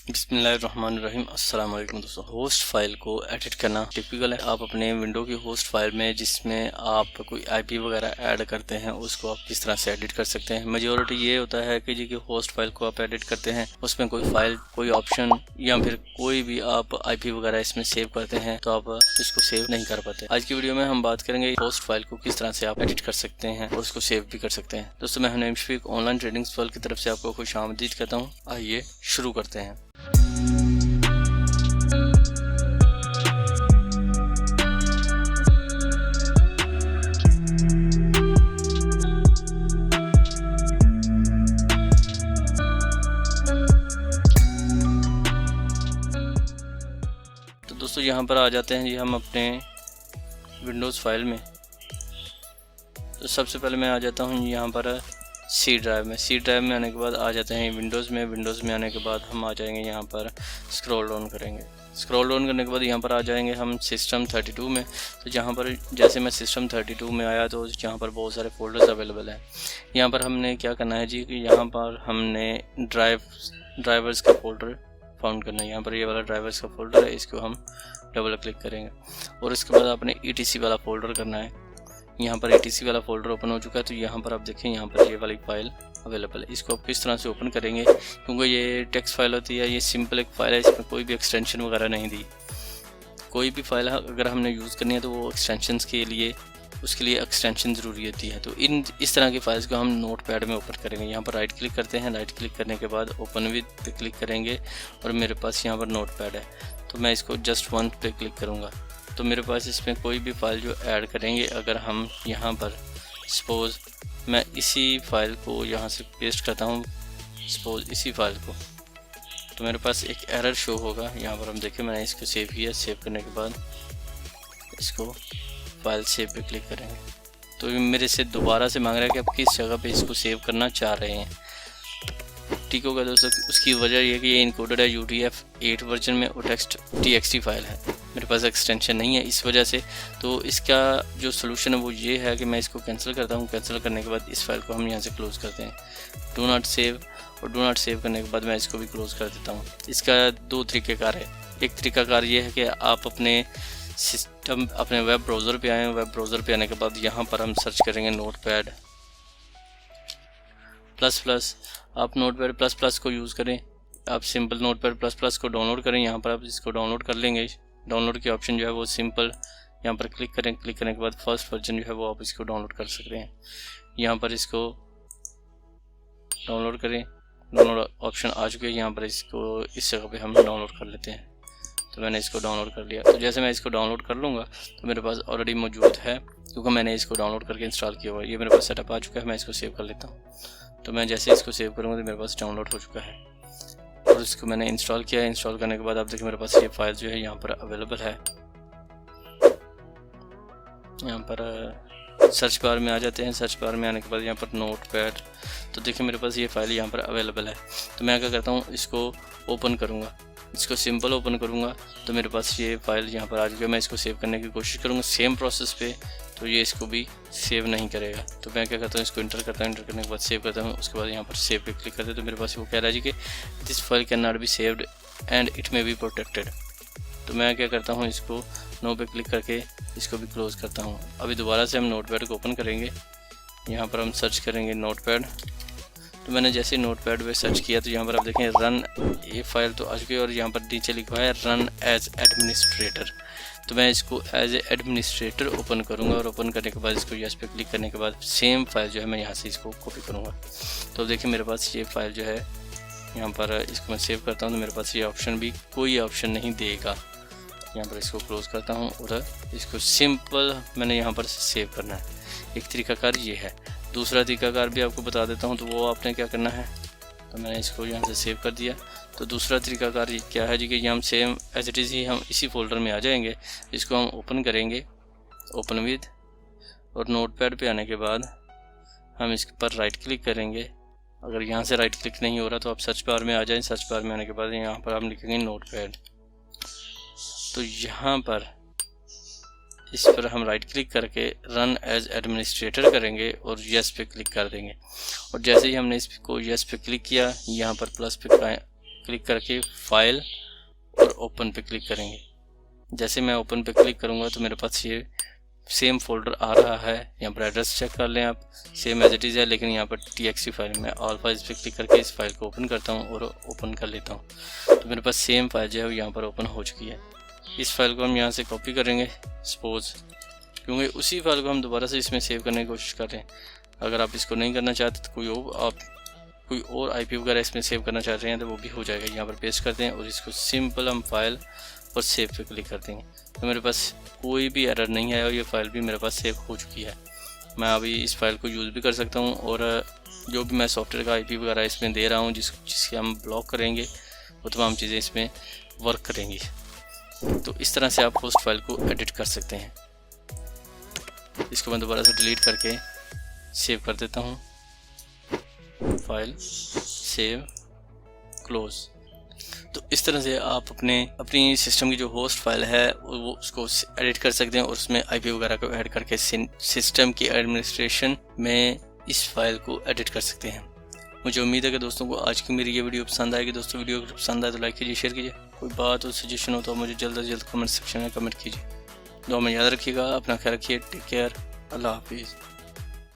बिस्मिल्लाहिर्रहमानिर्रहीम। अस्सलाम वालेकुम दोस्तों। होस्ट फाइल को एडिट करना टिपिकल है। आप अपने विंडो की होस्ट फाइल में जिसमें आप कोई आईपी वगैरह ऐड करते हैं उसको आप किस तरह से एडिट कर सकते हैं। मेजॉरिटी ये होता है कि जी की होस्ट फाइल को आप एडिट करते हैं, उसमें कोई फाइल, कोई ऑप्शन या फिर कोई भी आप आईपी वगैरह इसमें सेव करते हैं तो आप इसको सेव नहीं कर पाते। आज की वीडियो में हम बात करेंगे होस्ट फाइल को किस तरह से आप एडिट कर सकते हैं और उसको सेव भी कर सकते हैं। दोस्तों, मैं हनीम शफीक ऑनलाइन ट्रेडिंग वर्ल्ड की तरफ से आपको खुशामदीद कहता हूँ। आइए शुरू करते हैं। दोस्तों, यहाँ पर आ जाते हैं जी हम अपने विंडोज़ फाइल में। तो सबसे पहले मैं आ जाता हूँ यहाँ पर सी ड्राइव में। सी ड्राइव में आने के बाद आ जाते हैं विंडोज़ में। विंडोज़ में आने के बाद हम आ जाएंगे यहाँ पर, स्क्रॉल डाउन करेंगे। स्क्रॉल डाउन करने के बाद यहाँ पर आ जाएंगे हम सिस्टम 32 में। तो जहाँ पर जैसे मैं सिस्टम 32 में आया तो यहाँ पर बहुत सारे फोल्डर्स अवेलेबल हैं। यहाँ पर हमने क्या करना है जी कि यहाँ पर हमने ड्राइवर्स का फोल्डर फाउंड करना है। यहाँ पर ये वाला ड्राइवर्स का फोल्डर है, इसको हम डबल क्लिक करेंगे और इसके बाद आपने ETC वाला फोल्डर करना है। यहाँ पर ETC वाला फोल्डर ओपन हो चुका है। तो यहाँ पर आप देखें, यहाँ पर ये वाली फाइल अवेलेबल है। इसको आप किस तरह से ओपन करेंगे, क्योंकि ये टेक्स्ट फाइल होती है, ये सिंपल एक फाइल है, इसमें कोई भी एक्सटेंशन वगैरह नहीं दी। कोई भी फाइल अगर हमने यूज़ करनी है तो वो एक्सटेंशंस के लिए, उसके लिए एक्सटेंशन ज़रूरी होती है। तो इस तरह की फाइल्स को हम नोट पैड में ओपन करेंगे। यहाँ पर राइट क्लिक करते हैं, राइट क्लिक करने के बाद ओपन विद पे क्लिक करेंगे और मेरे पास यहाँ पर नोट पैड है। तो मैं इसको जस्ट वन पे क्लिक करूँगा तो मेरे पास इसमें कोई भी फाइल जो ऐड करेंगे, अगर हम यहाँ पर सपोज़ मैं इसी फाइल को यहाँ से पेस्ट करता हूँ, सपोज़ इसी फाइल को, तो मेरे पास एक एरर शो होगा। यहाँ पर हम देखें, मैंने इसको सेव किया। सेव करने के बाद इसको फाइल सेव पे क्लिक करेंगे तो मेरे से दोबारा से मांग रहा है कि आप किस जगह पे इसको सेव करना चाह रहे हैं। ठीक होगा दोस्तों, उसकी वजह यह है कि ये इनकोडेड है UTF-8 वर्जन में और TXT फाइल है। मेरे पास एक्सटेंशन नहीं है इस वजह से। तो इसका जो सोल्यूशन है वो ये है कि मैं इसको कैंसिल करता हूँ। कैंसिल करने के बाद इस फाइल को हम यहाँ से क्लोज़ करते हैं, डू नॉट सेव, और डू नॉट सेव करने के बाद मैं इसको भी क्लोज़ कर देता हूँ। इसका दो तरीक़ेकार है। एक तरीक़ाकार ये है कि आप अपने सिस्टम, अपने वेब ब्राउज़र पे आएँ। वेब ब्राउज़र पे आने के बाद यहाँ पर हम सर्च करेंगे नोटपैड ++। आप नोटपैड ++ को यूज़ करें। आप सिंपल नोटपैड ++ को डाउनलोड करें। यहाँ पर आप इसको डाउनलोड कर लेंगे। डाउनलोड की ऑप्शन जो है वो सिंपल, यहाँ पर क्लिक करें। क्लिक करने के बाद फर्स्ट वर्जन जो है वो आप इसको डाउनलोड कर सकते हैं। यहाँ पर इसको डाउनलोड करें। डाउनलोड ऑप्शन आ चुके हैं। यहाँ पर इसको इस जगह पे हम डाउनलोड कर लेते हैं। तो मैंने इसको डाउनलोड कर लिया। तो जैसे मैं इसको डाउनलोड कर लूँगा तो मेरे पास ऑलरेडी मौजूद है, क्योंकि मैंने इसको डाउनलोड करके इंस्टॉल किया हुआ है। ये मेरे पास सेटअप आ चुका है। मैं इसको सेव कर लेता हूँ। तो मैं जैसे इसको सेव करूँगा तो मेरे पास डाउनलोड हो चुका है और इसको मैंने इंस्टॉल किया है। इंस्टॉल करने के बाद आप देखिए मेरे पास ये फाइल जो है यहाँ पर अवेलेबल है। यहाँ पर सर्च बार में आ जाते हैं। सर्च बार में आने के बाद यहाँ पर नोटपैड, तो देखिए मेरे पास ये फाइल यहाँ पर अवेलेबल है। तो मैं क्या करता हूँ, इसको ओपन करूँगा, इसको सिंपल ओपन करूँगा तो मेरे पास ये फाइल यहाँ पर आ चुकी है। मैं इसको सेव करने की कोशिश करूँगा सेम प्रोसेस पे, तो ये इसको भी सेव नहीं करेगा। तो मैं क्या करता हूँ, इसको इंटर करता हूँ। इंटर करने के बाद सेव करता हूँ। उसके बाद यहाँ पर सेव पे क्लिक करते हैं तो मेरे पास वो कह रहा है जी कि this file can not be saved and it may be protected. तो मैं क्या करता हूँ, इसको नो पे क्लिक करके इसको भी क्लोज़ करता हूँ। अभी दोबारा से हम नोटपैड को ओपन करेंगे। यहाँ पर हम सर्च करेंगे नोटपैड। तो मैंने जैसे नोटपैड पे सर्च किया तो यहाँ पर आप देखें रन, ये फाइल तो आ चुकी है और यहाँ पर नीचे लिखा है रन एज एडमिनिस्ट्रेटर। तो मैं इसको एज एडमिनिस्ट्रेटर ओपन करूँगा और ओपन करने के बाद इसको यस पे क्लिक करने के बाद सेम फाइल जो है मैं यहाँ से इसको कॉपी करूँगा। तो देखिए मेरे पास ये फाइल जो है यहाँ पर, इसको मैं सेव करता हूँ तो मेरे पास ये ऑप्शन भी कोई ऑप्शन नहीं देगा। यहाँ पर इसको क्लोज़ करता हूँ और इसको सिंपल मैंने यहाँ पर सेव करना है। एक तरीकाकार ये है। दूसरा तरीकाकार भी आपको बता देता हूँ। तो वो आपने क्या करना है, तो मैंने इसको यहाँ से सेव कर दिया। तो दूसरा तरीकाकार क्या है जी कि हम सेम एज इट इज़ ही हम इसी फोल्डर में आ जाएंगे। इसको हम ओपन करेंगे, ओपन विद, और नोटपैड पे आने के बाद हम इस पर राइट क्लिक करेंगे। अगर यहाँ से राइट क्लिक नहीं हो रहा तो आप सर्च बार में आ जाएं। सर्च बार में आने के बाद यहाँ पर हम लिखेंगे नोटपैड। तो यहाँ पर इस पर हम राइट क्लिक करके रन एज एडमिनिस्ट्रेटर करेंगे और यस पे क्लिक कर देंगे। और जैसे ही हमने इसको यस पे क्लिक किया, यहाँ पर प्लस पे क्लिक करके फाइल और ओपन पे क्लिक करेंगे। जैसे मैं ओपन पे क्लिक करूँगा तो मेरे पास ये सेम फोल्डर आ रहा है। यहाँ पर एड्रेस चेक कर लें आप, सेम एज इट इज़ है, लेकिन यहाँ पर txt फाइल में ऑल फाइल्स पे क्लिक करके इस फाइल को ओपन करता हूँ और ओपन कर लेता हूँ। तो मेरे पास सेम फाइल जो है वो यहाँ पर ओपन हो चुकी है। इस फाइल को हम यहाँ से कॉपी करेंगे सपोज, क्योंकि उसी फाइल को हम दोबारा से इसमें सेव करने की कोशिश कर रहे हैं। अगर आप इसको नहीं करना चाहते तो कोई और IP वगैरह इसमें सेव करना चाहते हैं तो वो भी हो जाएगा। यहाँ पर पेस्ट करते हैं और इसको सिंपल हम फाइल और सेव पे क्लिक कर देंगे। तो मेरे पास कोई भी एरर नहीं है और ये फाइल भी मेरे पास सेव हो चुकी है। मैं अभी इस फाइल को यूज़ भी कर सकता हूँ और जो भी मैं सॉफ्टवेयर का IP वगैरह इसमें दे रहा हूँ जिसके हम ब्लॉक करेंगे वो तमाम चीज़ें इसमें वर्क करेंगी। तो इस तरह से आप होस्ट फाइल को एडिट कर सकते हैं। इसको मैं दोबारा से डिलीट करके सेव कर देता हूँ। File save close. तो इस तरह से आप अपनी सिस्टम की जो होस्ट फाइल है वो उसको एडिट कर सकते हैं और उसमें IP वगैरह को ऐड करके सिस्टम की एडमिनिस्ट्रेशन में इस फाइल को एडिट कर सकते हैं। मुझे उम्मीद है कि दोस्तों को आज की मेरी ये वीडियो पसंद आएगी। दोस्तों वीडियो पसंद आए तो लाइक कीजिए, शेयर कीजिए। कोई बात और सजेशन हो तो मुझे जल्द से जल्द कमेंट सेक्शन में कमेंट कीजिए। दुआ में याद रखिएगा, अपना ख्याल रखिए। टेक केयर, अल्लाह हाफिज़।